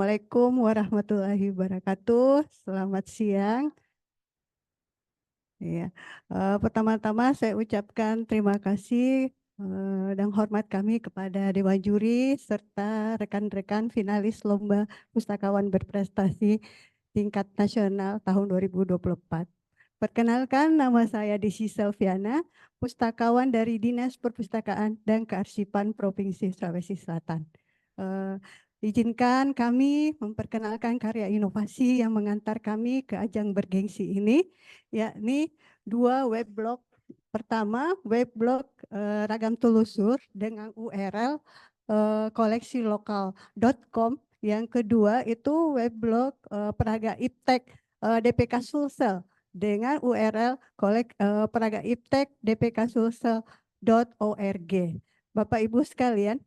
Assalamualaikum warahmatullahi wabarakatuh. Selamat siang. Ya, pertama-tama saya ucapkan terima kasih dan hormat kami kepada Dewan Juri serta rekan-rekan finalis Lomba Pustakawan Berprestasi tingkat nasional tahun 2024. Perkenalkan, nama saya Desi Selviana, pustakawan dari Dinas Perpustakaan dan Kearsipan Provinsi Sulawesi Selatan. Eh, Izinkan kami memperkenalkan karya inovasi yang mengantar kami ke ajang bergengsi ini, yakni dua weblog. Pertama, weblog Ragam Telusur dengan URL koлекsilokal.com. Yang kedua itu weblog Praga Iptek DPK Sulsel dengan URL Praga Iptek DPK Sulsel.org. Bapak Ibu sekalian,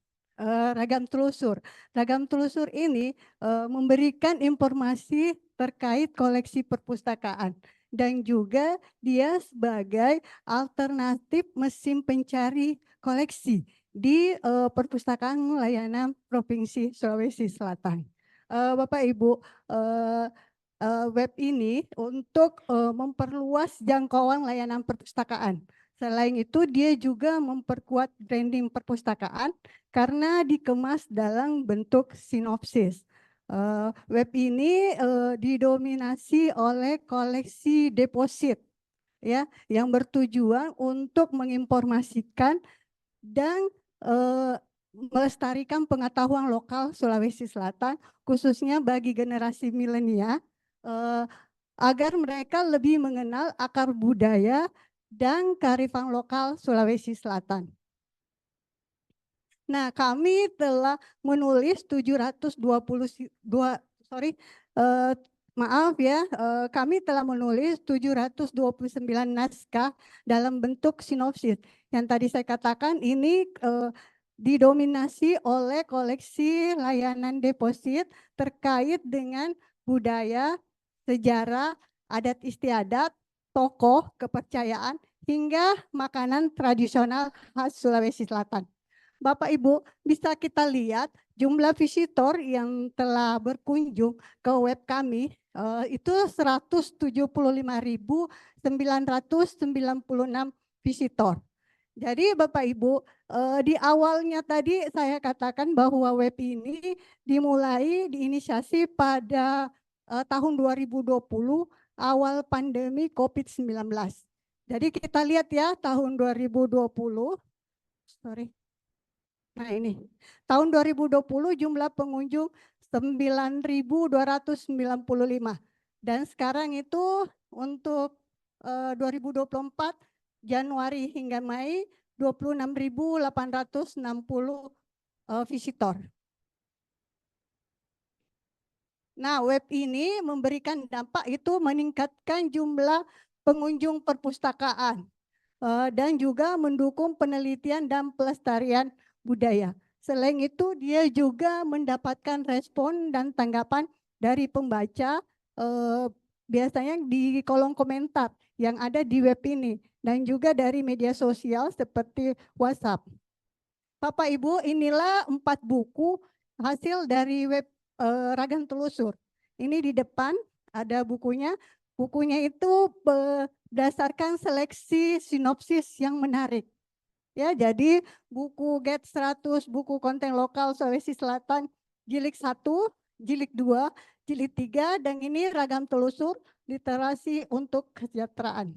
Ragam Telusur. Ragam Telusur ini memberikan informasi terkait koleksi perpustakaan dan juga dia sebagai alternatif mesin pencari koleksi di perpustakaan layanan Provinsi Sulawesi Selatan. Bapak Ibu, web ini untuk memperluas jangkauan layanan perpustakaan. Selain itu, dia juga memperkuat branding perpustakaan karena dikemas dalam bentuk sinopsis. Web ini didominasi oleh koleksi deposit, ya, yang bertujuan untuk menginformasikan dan melestarikan pengetahuan lokal Sulawesi Selatan, khususnya bagi generasi milenial, agar mereka lebih mengenal akar budaya dan kearifan lokal Sulawesi Selatan. Nah, kami telah menulis 722, maaf ya, kami telah menulis 729 naskah dalam bentuk sinopsis. Yang tadi saya katakan ini didominasi oleh koleksi layanan deposit terkait dengan budaya, sejarah, adat istiadat, tokoh, kepercayaan, hingga makanan tradisional khas Sulawesi Selatan. Bapak Ibu, bisa kita lihat jumlah visitor yang telah berkunjung ke web kami itu 175.996 visitor. Jadi Bapak Ibu, di awalnya tadi saya katakan bahwa web ini diinisiasi pada tahun 2020 awal pandemi COVID-19. Jadi kita lihat ya tahun 2020, Nah ini, tahun 2020 jumlah pengunjung 9.295 dan sekarang itu untuk 2024 Januari hingga Mei 26.860 visitor. Nah, web ini memberikan dampak itu meningkatkan jumlah pengunjung perpustakaan dan juga mendukung penelitian dan pelestarian budaya. Selain itu, dia juga mendapatkan respon dan tanggapan dari pembaca biasanya di kolom komentar yang ada di web ini dan juga dari media sosial seperti WhatsApp. Bapak Ibu, inilah 4 buku hasil dari web Ragam Telusur. Ini di depan ada bukunya. Bukunya itu berdasarkan seleksi sinopsis yang menarik. Ya, jadi buku Get 100, buku konten lokal Sulawesi Selatan, jilid 1, jilid 2, jilid 3, dan ini Ragam Telusur, literasi untuk kesejahteraan.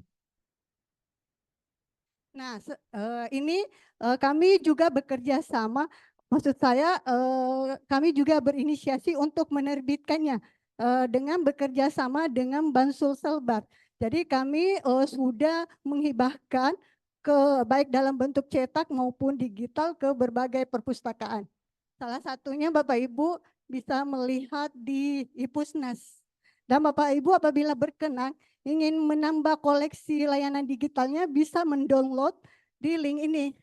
Nah, ini kami juga bekerja sama, maksud saya kami juga berinisiasi untuk menerbitkannya dengan bekerja sama dengan Bansul Selbar. Jadi kami sudah menghibahkan baik dalam bentuk cetak maupun digital ke berbagai perpustakaan. Salah satunya Bapak Ibu bisa melihat di Ipusnas. Dan Bapak Ibu apabila berkenan ingin menambah koleksi layanan digitalnya bisa mendownload di link ini.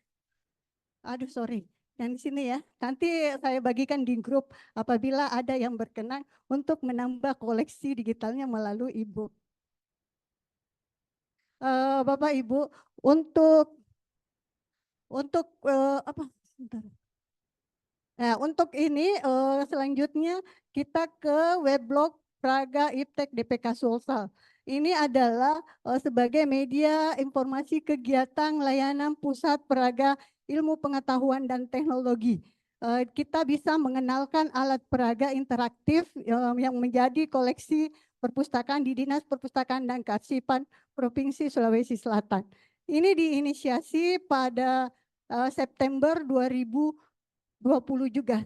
Aduh sorry, yang di sini ya. Nanti saya bagikan di grup apabila ada yang berkenan untuk menambah koleksi digitalnya melalui e-book. Bapak Ibu, untuk apa? Sebentar. Nah, untuk ini selanjutnya kita ke weblog Praga Iptek DPK Sulsel. Ini adalah sebagai media informasi kegiatan layanan Pusat Peraga Ilmu Pengetahuan dan Teknologi. Kita bisa mengenalkan alat peraga interaktif yang menjadi koleksi perpustakaan di Dinas Perpustakaan dan Kearsipan Provinsi Sulawesi Selatan. Ini diinisiasi pada September 2020 juga.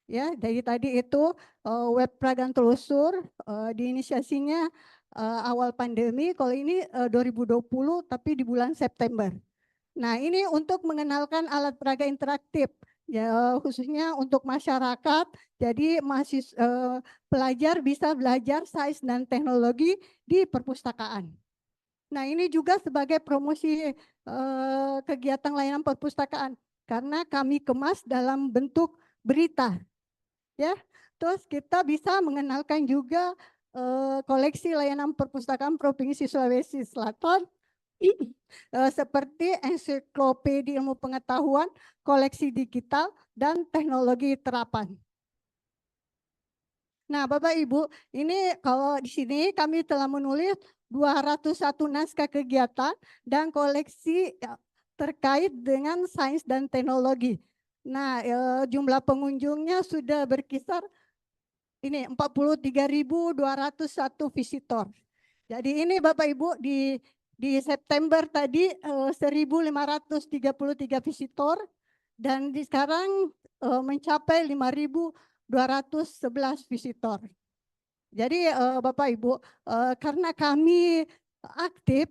Ya, dari tadi itu web Pragan Telusur diinisiasinya awal pandemi, kalau ini 2020 tapi di bulan September. Nah, ini untuk mengenalkan alat peraga interaktif ya, khususnya untuk masyarakat. Jadi pelajar bisa belajar sains dan teknologi di perpustakaan. Nah, ini juga sebagai promosi kegiatan layanan perpustakaan karena kami kemas dalam bentuk berita. Ya, terus kita bisa mengenalkan juga koleksi layanan perpustakaan Provinsi Sulawesi Selatan seperti ensiklopedia ilmu pengetahuan, koleksi digital, dan teknologi terapan. Nah, Bapak Ibu, ini kalau di sini kami telah menulis 201 naskah kegiatan dan koleksi terkait dengan sains dan teknologi. Nah, jumlah pengunjungnya sudah berkisar ini 43.201 visitor. Jadi ini Bapak Ibu di September tadi 1.533 visitor dan di sekarang mencapai 5.211 visitor. Jadi Bapak Ibu karena kami aktif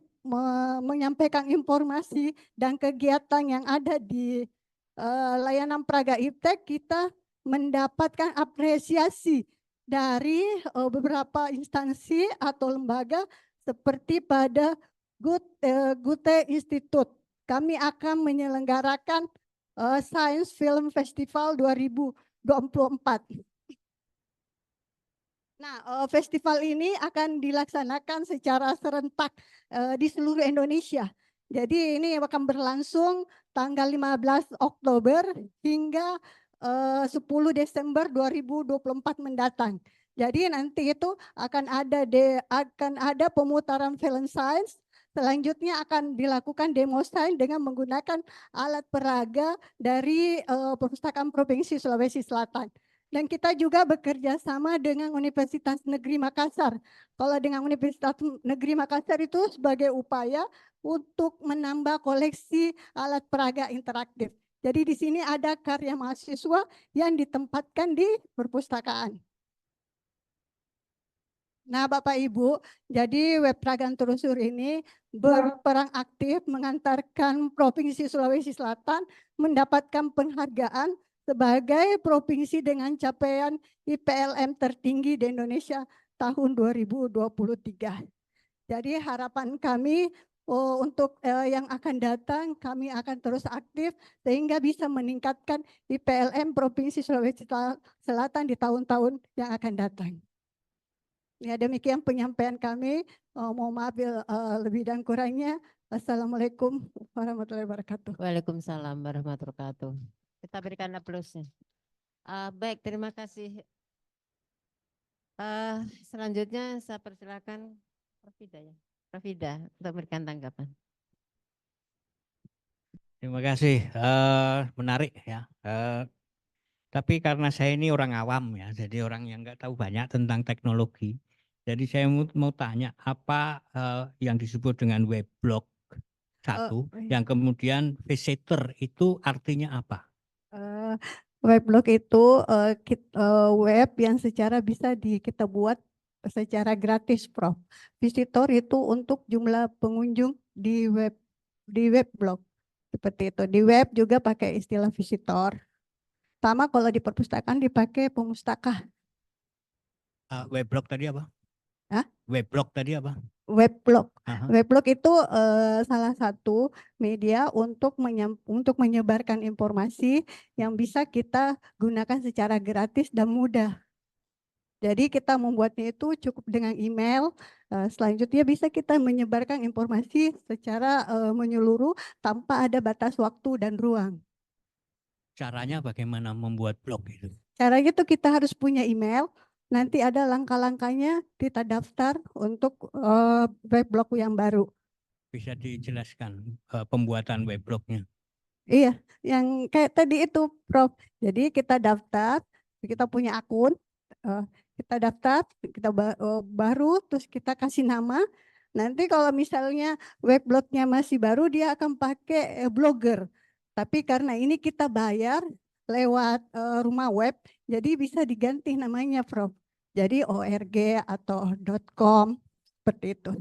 menyampaikan informasi dan kegiatan yang ada di layanan Praga Iptek, kita mendapatkan apresiasi dari beberapa instansi atau lembaga seperti pada Gute Institute. Kami akan menyelenggarakan Science Film Festival 2024. Nah, festival ini akan dilaksanakan secara serentak di seluruh Indonesia. Jadi ini akan berlangsung tanggal 15 Oktober hingga 10 Desember 2024 mendatang. Jadi nanti itu akan ada pemutaran film sains. Selanjutnya akan dilakukan demo sains dengan menggunakan alat peraga dari Perpustakaan Provinsi Sulawesi Selatan. Dan kita juga bekerja sama dengan Universitas Negeri Makassar. Kalau dengan Universitas Negeri Makassar itu sebagai upaya untuk menambah koleksi alat peraga interaktif. Jadi di sini ada karya mahasiswa yang ditempatkan di perpustakaan. Nah, Bapak Ibu, jadi Web Pragan Telusur ini berperan aktif mengantarkan Provinsi Sulawesi Selatan mendapatkan penghargaan sebagai provinsi dengan capaian IPLM tertinggi di Indonesia tahun 2023. Jadi harapan kami untuk yang akan datang, kami akan terus aktif sehingga bisa meningkatkan IPLM Provinsi Sulawesi Selatan di tahun-tahun yang akan datang. Ya, demikian penyampaian kami. Mohon maaf lebih dan kurangnya. Assalamualaikum warahmatullahi wabarakatuh. Waalaikumsalam warahmatullahi wabarakatuh. Kita berikan aplausnya. Baik, terima kasih. Selanjutnya saya persilakan Prof. Ida ya. Prof. Ida untuk memberikan tanggapan. Terima kasih, menarik ya. Tapi karena saya ini orang awam ya, jadi orang yang nggak tahu banyak tentang teknologi. Jadi saya mau tanya apa yang disebut dengan weblog satu, yang kemudian visitor itu artinya apa? Weblog itu web yang secara bisa kita buat secara gratis, Prof. Visitor itu untuk jumlah pengunjung di weblog seperti itu. Di web juga pakai istilah visitor. Sama kalau di perpustakaan dipakai pemustaka. Weblog tadi apa? Hah? Weblog tadi apa? Weblog. Aha. Weblog itu salah satu media untuk menyebarkan informasi yang bisa kita gunakan secara gratis dan mudah. Jadi kita membuatnya itu cukup dengan email. Selanjutnya bisa kita menyebarkan informasi secara menyeluruh tanpa ada batas waktu dan ruang. caranya bagaimana membuat blog itu? Caranya tuh kita harus punya email. Nanti ada langkah-langkahnya kita daftar untuk web blog yang baru. Bisa dijelaskan pembuatan web blognya? Iya, yang kayak tadi itu, Prof. Jadi kita daftar, kita punya akun, eh, kita daftar, baru, terus kita kasih nama. Nanti kalau misalnya web blognya masih baru, dia akan pakai blogger. Tapi karena ini kita bayar lewat rumah web, jadi bisa diganti namanya, Prof. Jadi .org atau .com, seperti itu.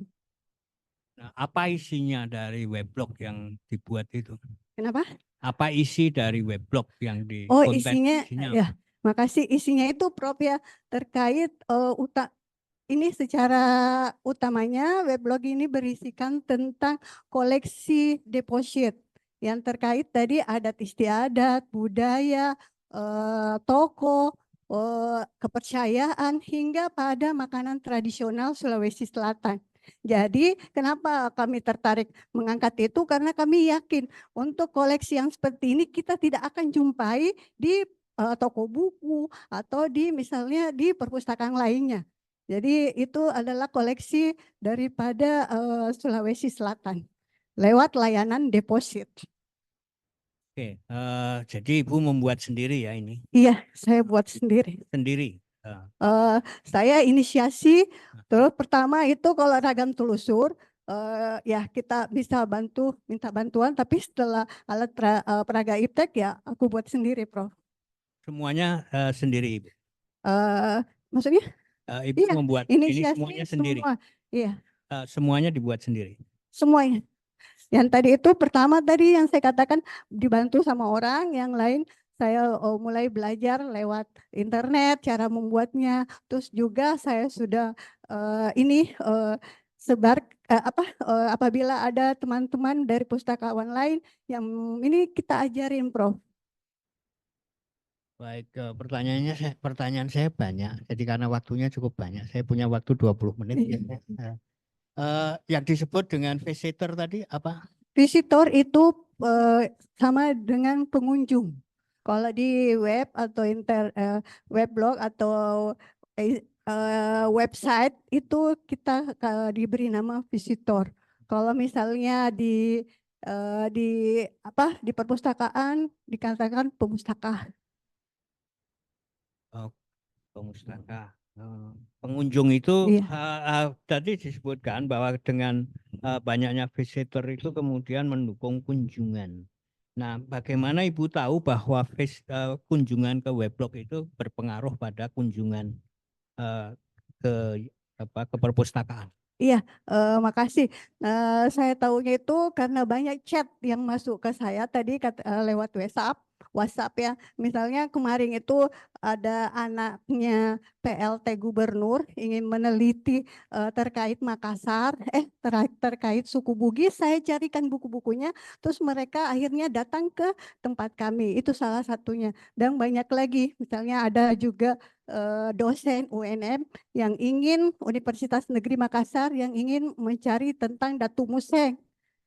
Nah, apa isinya dari web blog yang dibuat itu? Kenapa? Apa isi dari web blog yang di Oh, konten isinya isinya? ya, makasih. Isinya itu Prof ya terkait ini secara utamanya weblog ini berisikan tentang koleksi deposit yang terkait tadi adat istiadat, budaya, toko, kepercayaan hingga pada makanan tradisional Sulawesi Selatan. Jadi kenapa kami tertarik mengangkat itu karena kami yakin untuk koleksi yang seperti ini kita tidak akan jumpai di toko buku atau di misalnya di perpustakaan lainnya. Jadi itu adalah koleksi daripada Sulawesi Selatan lewat layanan deposit. Oke, jadi Ibu membuat sendiri ya ini? Iya, saya buat sendiri. Sendiri. Saya inisiasi, terus pertama itu kalau ragam telusur, ya kita bisa minta bantuan, tapi setelah alat peraga iptek ya aku buat sendiri, Prof. Semuanya sendiri Ibu? Maksudnya? Ibu Iya, membuat ini inisiasi semuanya sendiri? semua. Iya, Semuanya dibuat sendiri? semuanya. Yang tadi itu pertama tadi yang saya katakan dibantu sama orang, yang lain saya mulai belajar lewat internet cara membuatnya. Terus juga saya sudah sebar apabila ada teman-teman dari pustakawan lain yang ini kita ajarin, Prof. Baik, pertanyaan saya banyak. Jadi karena waktunya cukup banyak, saya punya waktu 20 menit. Yang disebut dengan visitor tadi apa? Visitor itu sama dengan pengunjung. Kalau di web atau weblog atau website itu kita diberi nama visitor. Kalau misalnya di perpustakaan dikatakan pemustaka. Pemustaka. Pengunjung itu Iya. tadi disebutkan bahwa dengan banyaknya visitor itu kemudian mendukung kunjungan. Nah, bagaimana Ibu tahu bahwa kunjungan ke weblog itu berpengaruh pada kunjungan ke ke perpustakaan? Iya, makasih. Saya tahunya itu karena banyak chat yang masuk ke saya tadi lewat WhatsApp ya. Misalnya kemarin itu ada anaknya PLT Gubernur ingin meneliti terkait Makassar, terkait suku Bugis. Saya carikan buku-bukunya, terus mereka akhirnya datang ke tempat kami. Itu salah satunya. Dan banyak lagi, misalnya ada juga dosen UNM yang ingin Universitas Negeri Makassar yang ingin mencari tentang Datu Museng.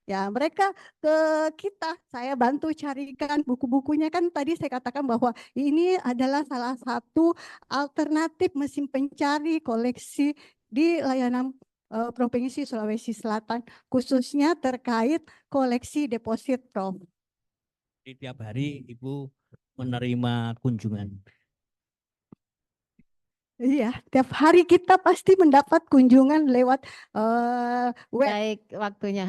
Ya, mereka ke kita, saya bantu carikan buku-bukunya. Kan tadi saya katakan bahwa ini adalah salah satu alternatif mesin pencari koleksi di layanan Provinsi Sulawesi Selatan, khususnya terkait koleksi deposit, Prof. Di tiap hari Ibu menerima kunjungan. Iya, tiap hari kita pasti mendapat kunjungan lewat web. Baik, waktunya